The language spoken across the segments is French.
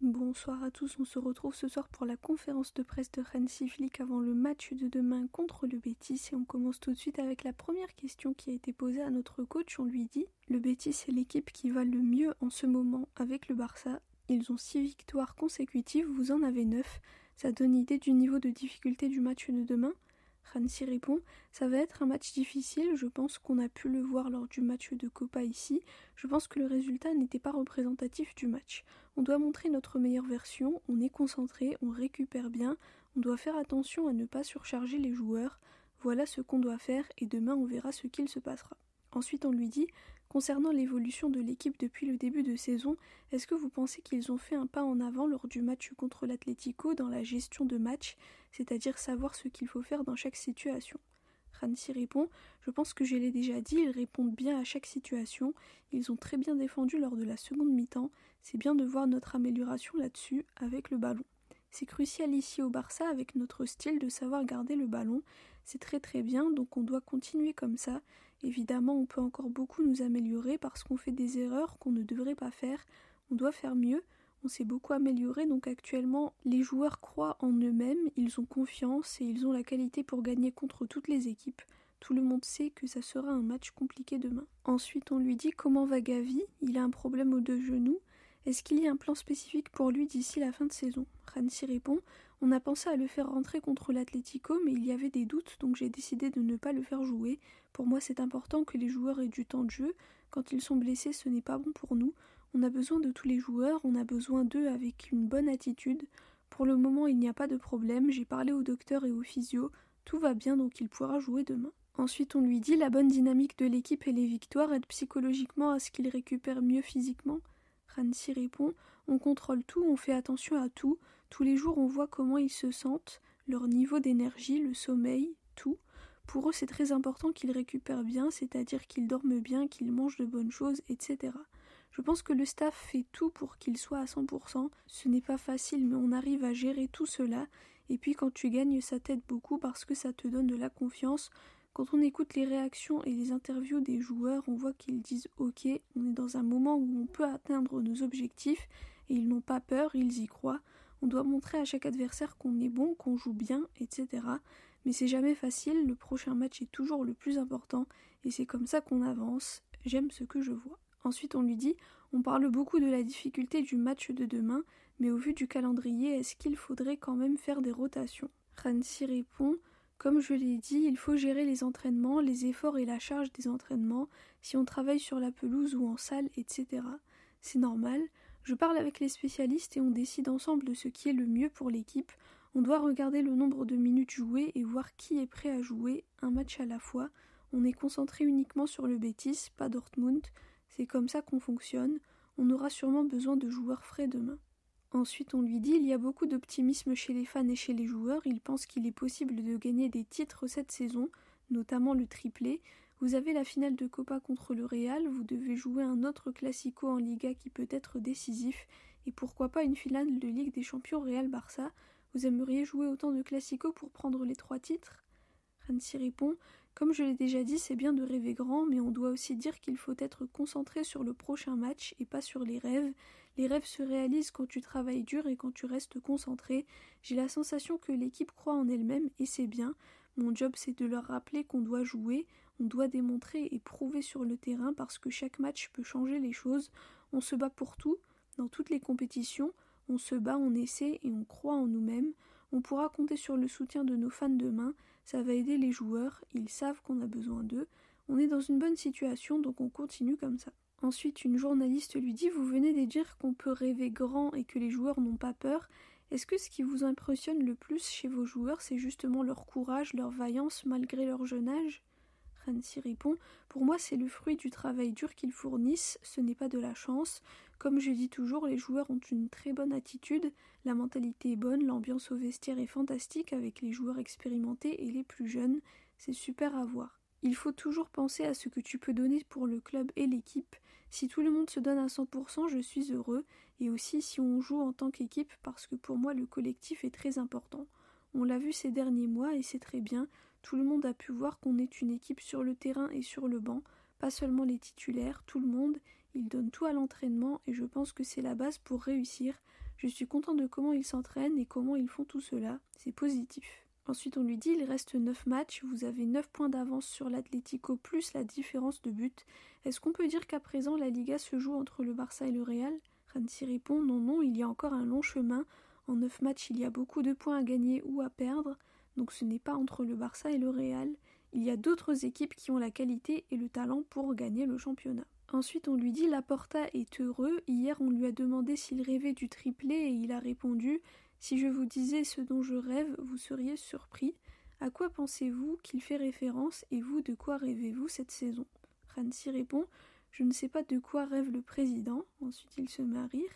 Bonsoir à tous, on se retrouve ce soir pour la conférence de presse de Hansi Flick avant le match de demain contre le Betis et on commence tout de suite avec la première question qui a été posée à notre coach. On lui dit « Le Betis est l'équipe qui va le mieux en ce moment avec le Barça. Ils ont 6 victoires consécutives, vous en avez 9. Ça donne idée du niveau de difficulté du match de demain ?» Hansi répond « Ça va être un match difficile, je pense qu'on a pu le voir lors du match de Copa ici. Je pense que le résultat n'était pas représentatif du match. On doit montrer notre meilleure version, on est concentré, on récupère bien, on doit faire attention à ne pas surcharger les joueurs. Voilà ce qu'on doit faire et demain on verra ce qu'il se passera. » Ensuite on lui dit « Concernant l'évolution de l'équipe depuis le début de saison, est-ce que vous pensez qu'ils ont fait un pas en avant lors du match contre l'Atlético dans la gestion de match, c'est-à-dire savoir ce qu'il faut faire dans chaque situation ?» Hansi répond « Je pense que je l'ai déjà dit, ils répondent bien à chaque situation, ils ont très bien défendu lors de la seconde mi-temps, c'est bien de voir notre amélioration là-dessus avec le ballon. C'est crucial ici au Barça avec notre style de savoir garder le ballon, c'est très très bien donc on doit continuer comme ça. Évidemment on peut encore beaucoup nous améliorer parce qu'on fait des erreurs qu'on ne devrait pas faire, on doit faire mieux. On s'est beaucoup amélioré, donc actuellement les joueurs croient en eux-mêmes, ils ont confiance et ils ont la qualité pour gagner contre toutes les équipes. Tout le monde sait que ça sera un match compliqué demain. » Ensuite on lui dit comment va Gavi, il a un problème aux 2 genoux. Est-ce qu'il y a un plan spécifique pour lui d'ici la fin de saison ? Hansi répond « On a pensé à le faire rentrer contre l'Atlético, mais il y avait des doutes, donc j'ai décidé de ne pas le faire jouer. Pour moi c'est important que les joueurs aient du temps de jeu. Quand ils sont blessés, ce n'est pas bon pour nous. On a besoin de tous les joueurs, on a besoin d'eux avec une bonne attitude. Pour le moment, il n'y a pas de problème, j'ai parlé au docteur et au physio, tout va bien donc il pourra jouer demain. » Ensuite, on lui dit « La bonne dynamique de l'équipe et les victoires aident psychologiquement à ce qu'il récupère mieux physiquement ?» Hansi répond « On contrôle tout, on fait attention à tout. Tous les jours, on voit comment ils se sentent, leur niveau d'énergie, le sommeil, tout. Pour eux, c'est très important qu'ils récupèrent bien, c'est-à-dire qu'ils dorment bien, qu'ils mangent de bonnes choses, etc. Je pense que le staff fait tout pour qu'il soit à 100%. Ce n'est pas facile, mais on arrive à gérer tout cela. Et puis quand tu gagnes, ça t'aide beaucoup parce que ça te donne de la confiance. Quand on écoute les réactions et les interviews des joueurs, on voit qu'ils disent « Ok, on est dans un moment où on peut atteindre nos objectifs et ils n'ont pas peur, ils y croient. On doit montrer à chaque adversaire qu'on est bon, qu'on joue bien, etc. Mais c'est jamais facile, le prochain match est toujours le plus important et c'est comme ça qu'on avance. J'aime ce que je vois. » Ensuite on lui dit « On parle beaucoup de la difficulté du match de demain, mais au vu du calendrier, est-ce qu'il faudrait quand même faire des rotations ?» Hansi répond « Comme je l'ai dit, il faut gérer les entraînements, les efforts et la charge des entraînements, si on travaille sur la pelouse ou en salle, etc. C'est normal. Je parle avec les spécialistes et on décide ensemble de ce qui est le mieux pour l'équipe. On doit regarder le nombre de minutes jouées et voir qui est prêt à jouer, un match à la fois. On est concentré uniquement sur le Betis, pas Dortmund. C'est comme ça qu'on fonctionne. On aura sûrement besoin de joueurs frais demain. » Ensuite on lui dit « Il y a beaucoup d'optimisme chez les fans et chez les joueurs. Ils pensent qu'il est possible de gagner des titres cette saison, notamment le triplé. Vous avez la finale de Copa contre le Real, vous devez jouer un autre classico en Liga qui peut être décisif, et pourquoi pas une finale de Ligue des Champions Real-Barça. Vous aimeriez jouer autant de classicos pour prendre les 3 titres ?» Hansi répond « Comme je l'ai déjà dit, c'est bien de rêver grand, mais on doit aussi dire qu'il faut être concentré sur le prochain match et pas sur les rêves. Les rêves se réalisent quand tu travailles dur et quand tu restes concentré. J'ai la sensation que l'équipe croit en elle-même et c'est bien. Mon job, c'est de leur rappeler qu'on doit jouer, on doit démontrer et prouver sur le terrain parce que chaque match peut changer les choses. On se bat pour tout, dans toutes les compétitions. On se bat, on essaie et on croit en nous-mêmes. On pourra compter sur le soutien de nos fans demain. Ça va aider les joueurs, ils savent qu'on a besoin d'eux. On est dans une bonne situation, donc on continue comme ça. » Ensuite, une journaliste lui dit « Vous venez de dire qu'on peut rêver grand et que les joueurs n'ont pas peur. Est-ce que ce qui vous impressionne le plus chez vos joueurs, c'est justement leur courage, leur vaillance malgré leur jeune âge ?» Hansi répond « Pour moi, c'est le fruit du travail dur qu'ils fournissent, ce n'est pas de la chance. Comme je dis toujours, les joueurs ont une très bonne attitude, la mentalité est bonne, l'ambiance au vestiaire est fantastique avec les joueurs expérimentés et les plus jeunes, c'est super à voir. Il faut toujours penser à ce que tu peux donner pour le club et l'équipe. Si tout le monde se donne à 100%, je suis heureux, et aussi si on joue en tant qu'équipe parce que pour moi le collectif est très important. On l'a vu ces derniers mois et c'est très bien. Tout le monde a pu voir qu'on est une équipe sur le terrain et sur le banc, pas seulement les titulaires, tout le monde, ils donnent tout à l'entraînement et je pense que c'est la base pour réussir. Je suis content de comment ils s'entraînent et comment ils font tout cela, c'est positif. Ensuite on lui dit, il reste 9 matchs, vous avez 9 points d'avance sur l'Atlético plus la différence de but. Est-ce qu'on peut dire qu'à présent la Liga se joue entre le Barça et le Real ? Rancy répond, non, il y a encore un long chemin. En 9 matchs, il y a beaucoup de points à gagner ou à perdre, donc ce n'est pas entre le Barça et le Real. Il y a d'autres équipes qui ont la qualité et le talent pour gagner le championnat. Ensuite on lui dit, Laporta est heureux. Hier on lui a demandé s'il rêvait du triplé et il a répondu, si je vous disais ce dont je rêve, vous seriez surpris. À quoi pensez-vous qu'il fait référence et vous, de quoi rêvez-vous cette saison ? Rancy répond, je ne sais pas de quoi rêve le président. Ensuite il se met à rire.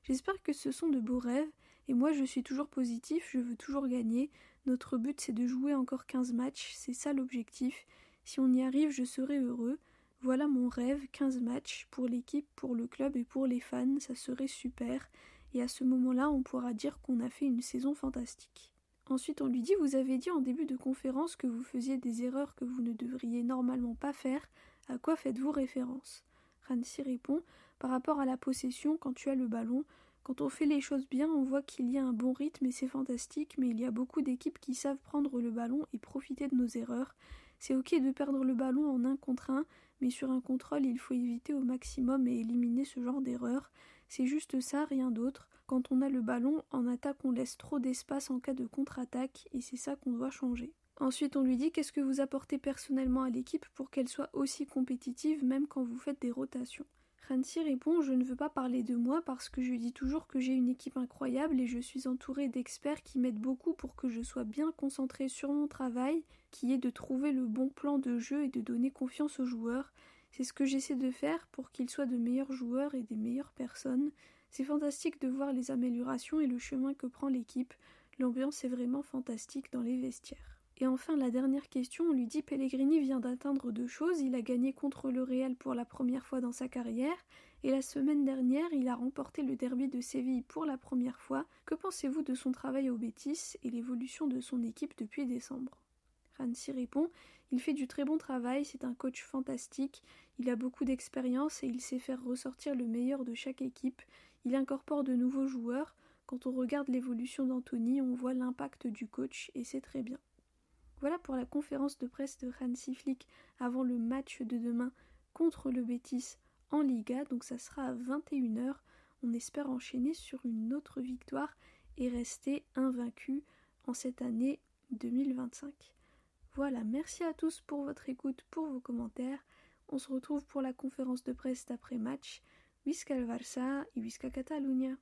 J'espère que ce sont de beaux rêves et moi je suis toujours positif, je veux toujours gagner. Notre but c'est de jouer encore 15 matchs, c'est ça l'objectif. Si on y arrive, je serai heureux. Voilà mon rêve, 15 matchs pour l'équipe, pour le club et pour les fans, ça serait super. Et à ce moment-là, on pourra dire qu'on a fait une saison fantastique. Ensuite, on lui dit, vous avez dit en début de conférence que vous faisiez des erreurs que vous ne devriez normalement pas faire. À quoi faites-vous référence ? Rancy répond, par rapport à la possession, quand tu as le ballon, quand on fait les choses bien, on voit qu'il y a un bon rythme et c'est fantastique, mais il y a beaucoup d'équipes qui savent prendre le ballon et profiter de nos erreurs. C'est ok de perdre le ballon en 1 contre 1, mais sur un contrôle, il faut éviter au maximum et éliminer ce genre d'erreur. C'est juste ça, rien d'autre. Quand on a le ballon, en attaque, on laisse trop d'espace en cas de contre-attaque et c'est ça qu'on doit changer. Ensuite, on lui dit qu'est-ce que vous apportez personnellement à l'équipe pour qu'elle soit aussi compétitive même quand vous faites des rotations. Rancy répond, je ne veux pas parler de moi parce que je dis toujours que j'ai une équipe incroyable et je suis entourée d'experts qui m'aident beaucoup pour que je sois bien concentrée sur mon travail, qui est de trouver le bon plan de jeu et de donner confiance aux joueurs. C'est ce que j'essaie de faire pour qu'ils soient de meilleurs joueurs et des meilleures personnes. C'est fantastique de voir les améliorations et le chemin que prend l'équipe. L'ambiance est vraiment fantastique dans les vestiaires. Et enfin, la dernière question, on lui dit Pellegrini vient d'atteindre 2 choses. Il a gagné contre le Real pour la première fois dans sa carrière et la semaine dernière, il a remporté le derby de Séville pour la première fois. Que pensez-vous de son travail au Betis et l'évolution de son équipe depuis décembre ? Rancy répond, il fait du très bon travail, c'est un coach fantastique, il a beaucoup d'expérience et il sait faire ressortir le meilleur de chaque équipe. Il incorpore de nouveaux joueurs. Quand on regarde l'évolution d'Anthony, on voit l'impact du coach et c'est très bien. Voilà pour la conférence de presse de Hansi Flick avant le match de demain contre le Betis en Liga. Donc ça sera à 21h. On espère enchaîner sur une autre victoire et rester invaincu en cette année 2025. Voilà, merci à tous pour votre écoute, pour vos commentaires. On se retrouve pour la conférence de presse d'après-match. Visca el Barça et Visca Catalunya.